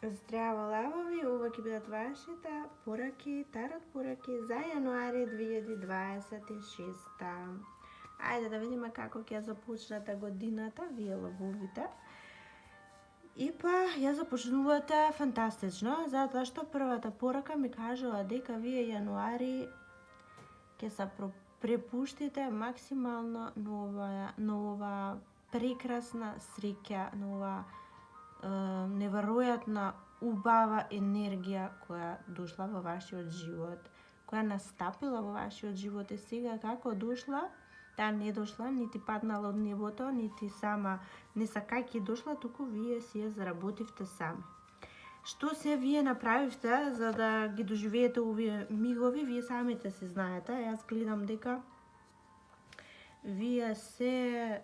Здраво, лавови! Ова ќе бидат вашите пораки, тарот пораки за јануари 2026. Ајде да видиме како ќе започнете годината, вие лавовите. И па, ја започнувате фантастично, затоа што првата порака ми кажува дека вие јануари ќе се препуштите максимално на ова прекрасна среќа, на ова неверојатна убава енергија која дошла во вашиот живот, која настапила во вашиот живот и сега како дошла, таа не дошла, нити паднала од небото, нити сама не сакајќи дошла, туку вие си ја заработивте сами. Што се вие направивте за да ги доживеете овие мигови, вие самите се знаете. Јас гледам дека вие се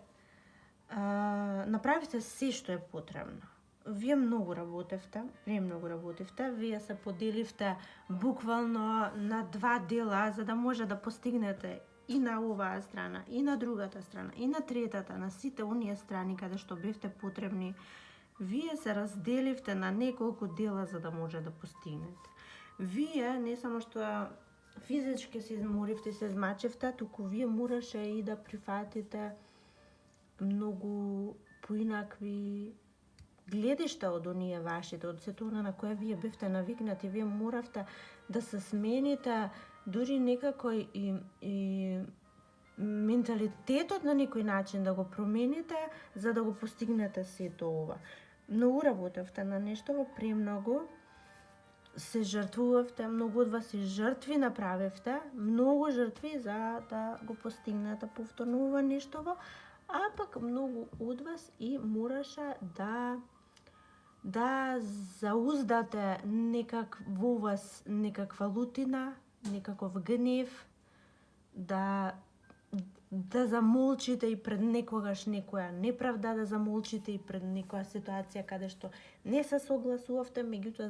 направивте се што е потребно. Вие многу работевте, премногу работевте, вие се поделивте буквално на два дела за да може да постигнете и на оваа страна, и на другата страна, и на третата, на сите оние страни каде што бевте потребни. Вие се разделивте на неколку дела за да може да постигнете. Вие не само што физички се изморивте, се измачевте, туку вие мораше и да прифатите многу поинакви гледишта од оние вашите, од сето она на кое вие бевте навикнати. Вие моравте да се смените дури некако и менталитетот на некој начин да го промените за да го постигнете сето ова. Многу работевте на нешто, премногу се жртвувавте, многу од вас и жртви направивте, многу жртви за да го постигнете повторно ова нештово, а пак многу од вас и мораше да зауздате во вас некаква лутина, некаков гнев, да замолчите и пред некогаш некоја неправда, да замолчите и пред некоја ситуација каде што не се согласувавте, меѓутоа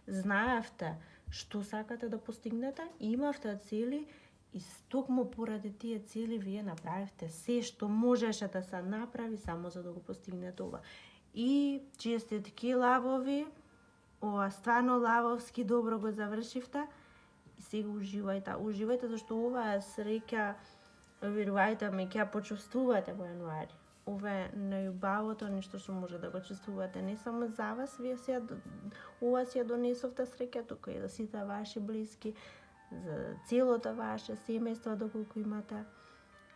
знаевте што сакате да постигнете, имавте цели и токму поради тие цели вие направивте се што можеше да се направи само за да го постигнете ова. И честитки, лавови, ова стварно лавовски добро го завршивте и сега уживајте, зашто ова е среќа, верувајте ми, ќе почувствувате во јануари. Ова е најубавото нешто што може да го чувствувате, не само за вас, вие ова си ја донесовте среќа, туку и за сите ваши блиски, за целото ваше семејство доколку имате,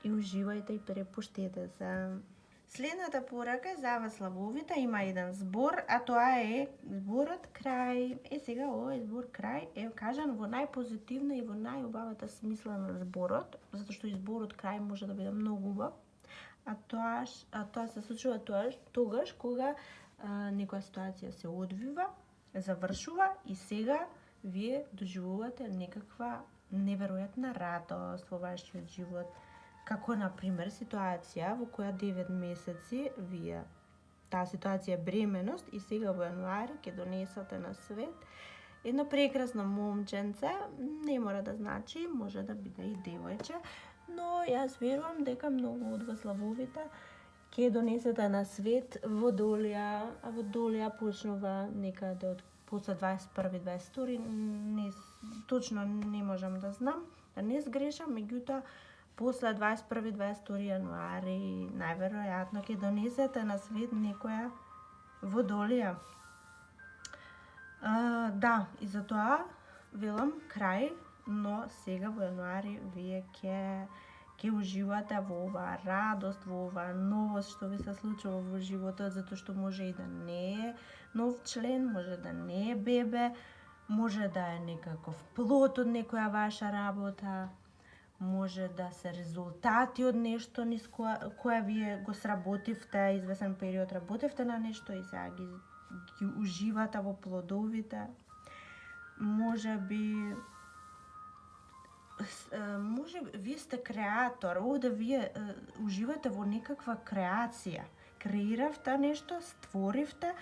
и уживајте и препуштете се. Следната порака за вас, лавовите, има еден збор, а тоа е зборот крај. Сега овој збор крај е кажан во најпозитивна и во најубавата смисла на зборот, затоа што и зборот крај може да биде многу убав, а тоа се случува тогаш кога некоја ситуација се одвива, завршува и сега вие доживувате некаква неверојатна радост во вашиот живот. Како, например, ситуација во која 9 месеци вие, таа ситуација е бременост и сега во јануари ќе донесате на свет едно прекрасно момченце, не мора да значи, може да биде и девојче, но јас верувам дека многу од вас, лавовите, ќе донесете на свет Водолија, а Водолија почнува некаде од после 21-22, точно не можам да знам, да не сгрешам, меѓутоа после 21-22 јануари најверојатно ќе донесете на свет некоја Водолија. Да, и затоа велам крај, но сега во јануари вие ќе уживате во оваа радост, во оваа новост што ви се случува во животот, затоа што може и да не е нов член, може да не е бебе, може да е некаков плод од некоја ваша работа, може да се резултати од нешто низ кое вие го сработивте, извесен период работевте на нешто и сега ги уживате во плодовите. Може би вие сте креатор, овде вие уживате во некаква креација. Креиравте нешто, створивте,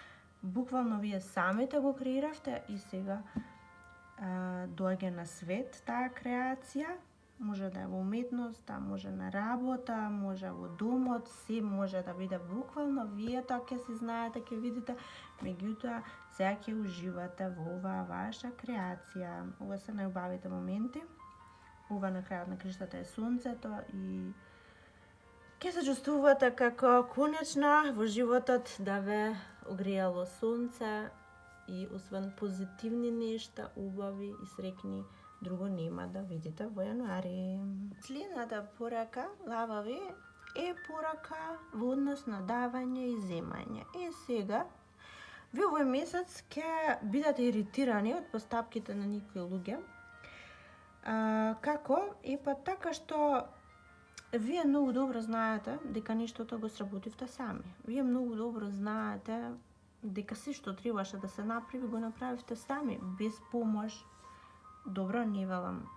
буквално вие самите го креиравте и сега доаѓа на свет таа креација може да е во уметноста, може на работа, може во домот, се може да биде буквално, вие тоа ќе си знаете, ќе видите, меѓутоа сега ќе уживате во оваа ваша креација. Ова се најубавите моменти. Ова на крајот на криштата е сонцето и ќе се чувствувате како конечно во животот да ве огриело сонце и освен позитивни нешта, убави и среќни, друго нема да видите во јануари. Следната порака, лавави, е порака во однос на давање и земање. И сега, ви овој месец ќе бидете иритирани од постапките на некои луѓе. Како? Така што вие многу добро знаете дека нештото го сработивте сами. Вие многу добро знаете дека се што требаше да се направи, го направивте сами, без помош. Добро, не велам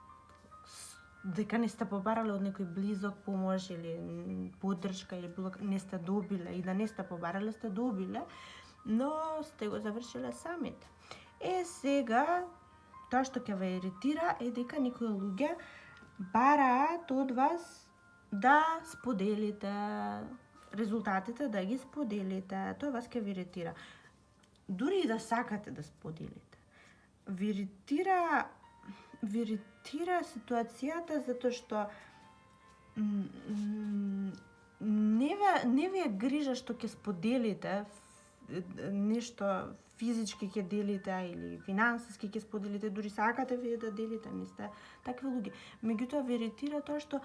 дека не сте побарале од некој близок помош или поддршка или не сте добиле, и да не сте побарале, сте добиле, но сте го завршиле самите. Сега, тоа што ќе ве иритира е дека некои луѓе бараат од вас да споделите резултатите, да ги споделите. Тоа вас ќе ви иритира. Дури и да сакате да споделите. Ви иритира ситуацијата затоа што не ви е грижа што ќе споделите нешто физички ќе делите или финансиски ќе споделите, дури сакате вие да делите, не сте такви луѓе. Меѓутоа ви иритира тоа што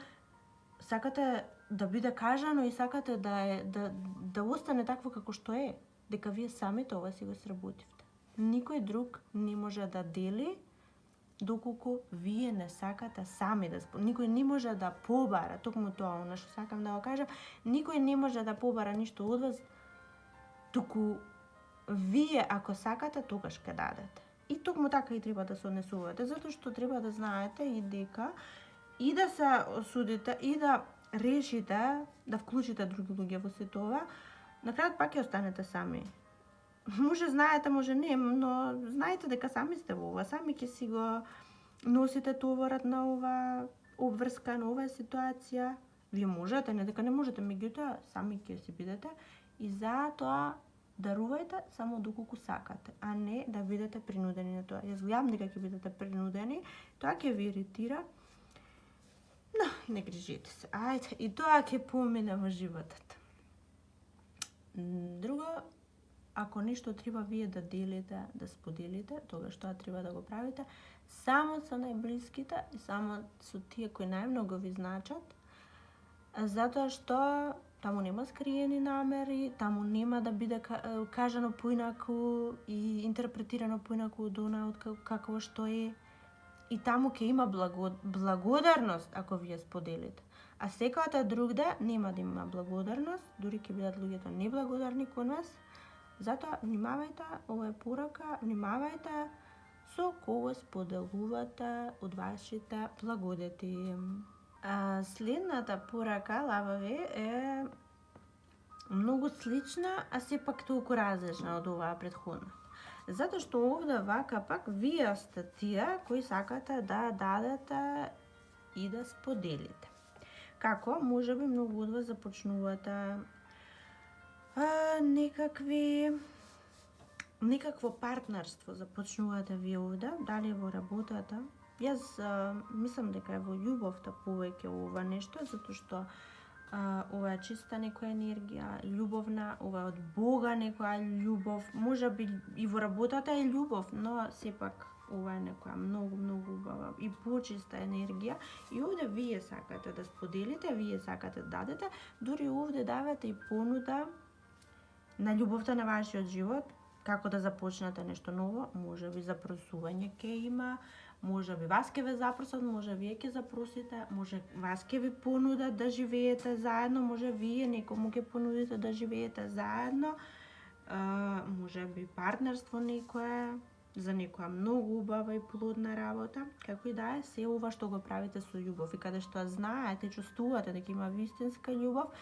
сакате да биде кажано и сакате да остане такво како што е, дека вие самите ова си го сработивте. Никој друг не може да дели доколку вие не сакате сами да никој не може да побара, токму тоа она што сакам да го кажам, никој не може да побара ништо од вас, туку вие ако сакате тогаш ќе дадете. И токму така и треба да се однесувате, затоа што треба да знаете и дека и да се осудите и да решите да вклучите други луѓе во сето ова, на крајот пак ќе останете сами. Може знаете, може не, но знаете дека сами сте во ова, сами ќе си го носите товарот на ова обврска, на оваа ситуација. Вие можете, не дека не можете, меѓутоа сами ќе си бидете и затоа дарувајте само доколку сакате, а не да бидете принудени на тоа. Јас гледам дека ќе бидете принудени, тоа ќе ви иритира. Но, не грижете се. Ајде, и тоа ќе помине во животот. Друго, ако нешто треба вие да делите, да споделите, тогаш тоа треба да го правите само со најблиските и само со тие кои најмногу ви значат, затоа што таму нема скриени намери, таму нема да биде кажано поинаку и интерпретирано поинаку од она од какво што е. И таму ќе има благодарност ако вие споделите. А секојата другде нема да има благодарност, дури ќе бидат луѓето неблагодарни кон вас. Затоа внимавајте, ова е порака, внимавајте со кого споделувате од вашите благодети. Следната порака, лавави, е многу слична, а сепак толку различна од оваа претходна. Затоа што овде вака пак вие сте тие кои сакате да дадете и да споделите. Како? Можеби многу од вас започнувате некакво партнерство започнувате вие овде, дали во работата. Јас мислам дека е во љубовта повеќе ова нешто, затоа што ова е чиста некоја енергија, љубовна, ова е од Бога некоја љубов, можеби и во работата е љубов, но сепак ова е некоја многу убава и почиста енергија и овде вие сакате да споделите, вие сакате да дадете, дури овде давате и понуда на љубовта на вашиот живот, како да започнете нешто ново, можеби запросување ќе има, можеби вас ќе ве запросат, може вие ќе запросите, може вас ќе ви понудат да живеете заедно, може вие некому ќе понудите да живеете заедно, можеби партнерство некое, за некоја многу убава и плодна работа, како и да е, се ова што го правите со љубов и каде што знаете, чувствувате дека има вистинска љубов,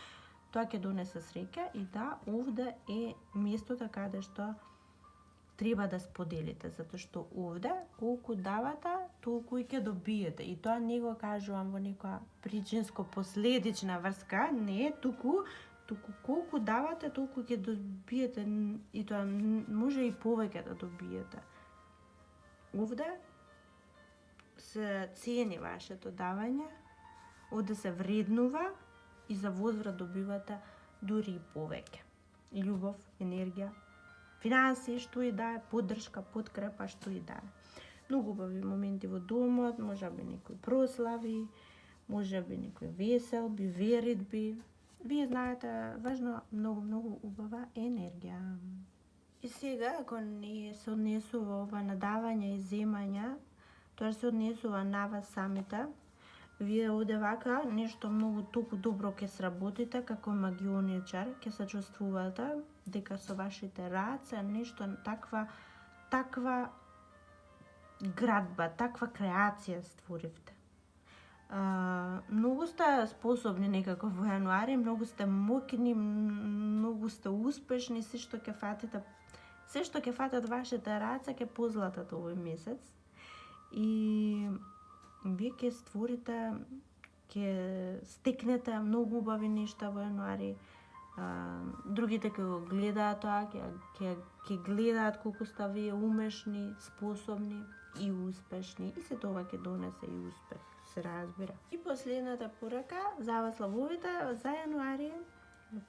тоа ќе донесе среќа и да, овде е местото каде што треба да споделите, затоа што овде колку давате, толку и ќе добиете. И тоа не го кажувам во некоја причинско-последична врска, не, туку колку давате, толку ќе добиете, и тоа може и повеќе да добиете. Овде се цени вашето давање, овде се вреднува и за возврат добивате дури и повеќе. Љубов, енергија, финанси, што и да е, поддршка, подкрепа, што и да е. Многу убави моменти во домот, можеби некои прослави, можеби некои веселби, веридби. Вие знаете, важно, многу убава енергија. И сега, ако не се однесува ова на давање и земање, тоа се однесува на вас самите. Вие оде вака нешто многу толку добро ќе сработите како магионичар, ќе се чувствувате дека со вашите раце нешто таква градба, таква креација створивте. Многу сте способни некако во јануари, многу сте моќни, многу сте успешни, се што ќе фатат вашите раце ќе позлатат овој месец. И вие ќе створите, ќе стекнете многу убави нешта во јануари. Другите ќе го гледаат тоа, ќе гледаат колку сте вие умешни, способни и успешни. И се тоа ќе донесе и успех, се разбира. И последната порака за вас, лавовите, за јануари,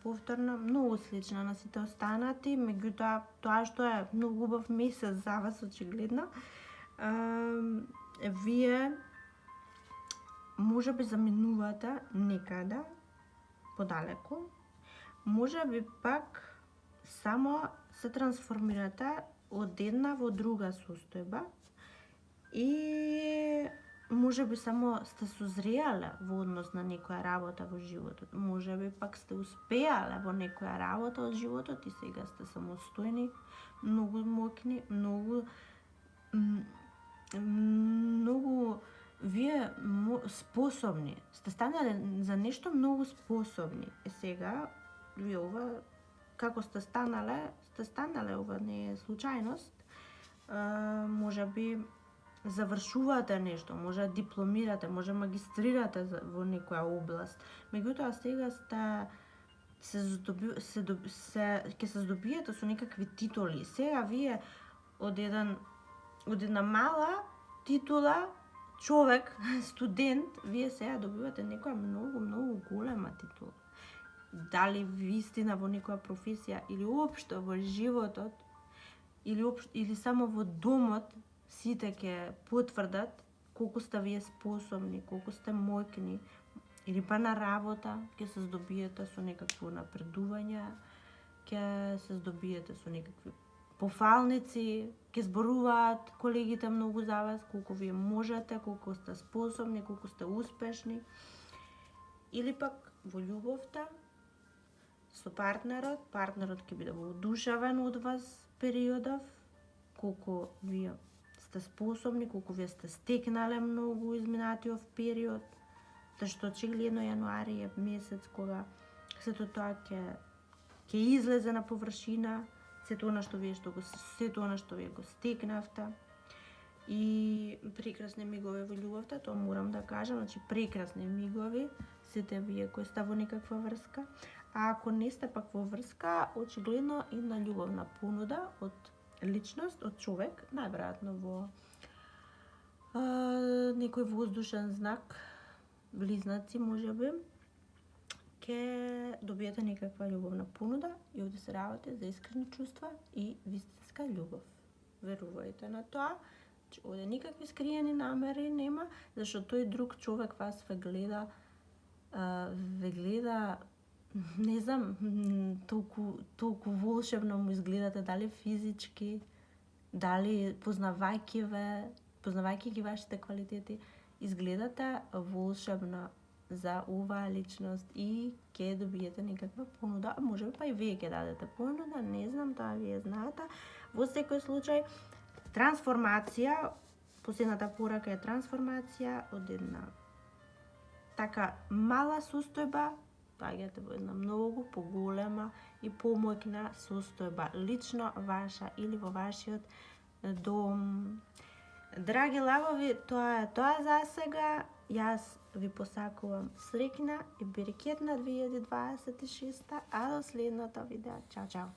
повторно, многу слична на сите останати, меѓутоа тоа што е многу убав месец за вас, очигледно, вие можеби заминувате некаде подалеку, можеби пак само се трансформирате од една во друга состојба и можеби само сте созреале во однос на некоја работа во животот, можеби пак сте успеале во некоја работа од животот и сега сте самостојни, многу моќни, многу вие способни, сте станале за нешто многу способни. И сега, вие ова, како сте станале, ова не е случајност, може би завршувате нешто, може да дипломирате, може магистрирате во некоја област. Меѓутоа сега ќе се здобиете со некакви титули. Сега вие од една мала титула, човек, студент, вие сега добивате некоја многу голема титула. Дали вистина во некоја професија или општо во животот или само во домот, сите ќе потврдат колку сте вие способни, колку сте моќни, или па на работа ќе се здобиете со некакво напредување, ќе се здобиете со некакви пофалници, ќе зборуваат колегите многу за вас, колку вие можете, колку сте способни, колку сте успешни. Или пак во љубовта со партнерот ќе биде воодушевен од вас периодов, колку вие сте способни, колку вие сте стекнале многу изминатиот период, тоа што очигледно јануари е месец кога сето тоа ќе излезе на површина, сето она што вие го стекнавте. И прекрасни мигови во љубовта, тоа морам да кажам, значи прекрасни мигови, сите вие кои сте во некаква врска. А ако не сте пак во врска, очигледно една љубовна понуда од личност, од човек, најверојатно во некој воздушен знак, близнаци можеби, ќе добиете некаква љубовна понуда и овде се работи за искрени чувства и вистинска љубов. Верувајте на тоа, че овде никакви скриени намери нема, зашто тој друг човек вас ве гледа, не знам, толку волшебно му изгледате, дали физички, дали познавајќи ги вашите квалитети, изгледате волшебно за оваа личност и ќе добиете некаква понуда, а може па и вие ќе дадете понуда, не знам, тоа вие знаете. Во секој случај, трансформација, последната порака е трансформација од една така мала состојба доаѓате во една многу поголема и помоќна состојба, лично ваша или во вашиот дом. Драги лавови, тоа е тоа за сега. Јас ви посакувам среќна и берекетна 2026, а до следното видео. Чао, чао!